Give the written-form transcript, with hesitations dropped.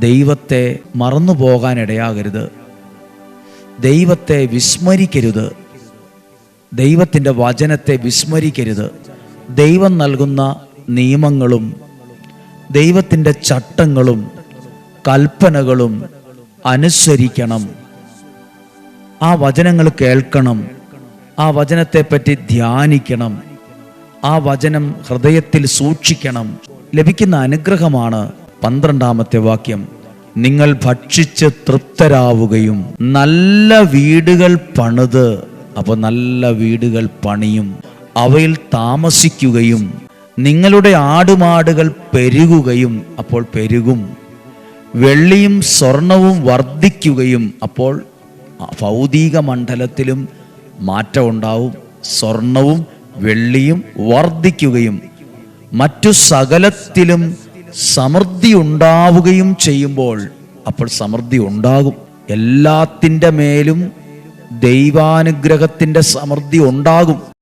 ദൈവത്തെ മറന്നു പോകാനിടയാകരുത്. ദൈവത്തെ വിസ്മരിക്കരുത്. ദൈവത്തിൻ്റെ വചനത്തെ വിസ്മരിക്കരുത്. ദൈവം നൽകുന്ന നിയമങ്ങളും ദൈവത്തിൻ്റെ ചട്ടങ്ങളും കൽപ്പനകളും അനുസരിക്കണം. ആ വചനങ്ങൾ കേൾക്കണം. ആ വചനത്തെപ്പറ്റി ധ്യാനിക്കണം. ആ വചനം ഹൃദയത്തിൽ സൂക്ഷിക്കണം. ലഭിക്കുന്ന അനുഗ്രഹമാണ് 12-ാമത്തെ വാക്യം. നിങ്ങൾ ഭക്ഷിച്ച് തൃപ്തരാവുകയും നല്ല വീടുകൾ പണിത്, അപ്പോൾ നല്ല വീടുകൾ പണിയും, അവയിൽ താമസിക്കുകയും നിങ്ങളുടെ ആടുമാടുകൾ പെരുകുകയും, അപ്പോൾ പെരുകും, വെള്ളിയും സ്വർണവും വർദ്ധിക്കുകയും, അപ്പോൾ ഭൗതിക മണ്ഡലത്തിലും മാറ്റം ഉണ്ടാവും. സ്വർണവും വെള്ളിയും വർദ്ധിക്കുകയും മറ്റു സകലത്തിലും സമൃദ്ധി ഉണ്ടാവുകയും ചെയ്യുമ്പോൾ, അപ്പോൾ സമൃദ്ധി ഉണ്ടാകും. എല്ലാത്തിൻ്റെ മേലും ദൈവാനുഗ്രഹത്തിൻ്റെ സമൃദ്ധി ഉണ്ടാകും.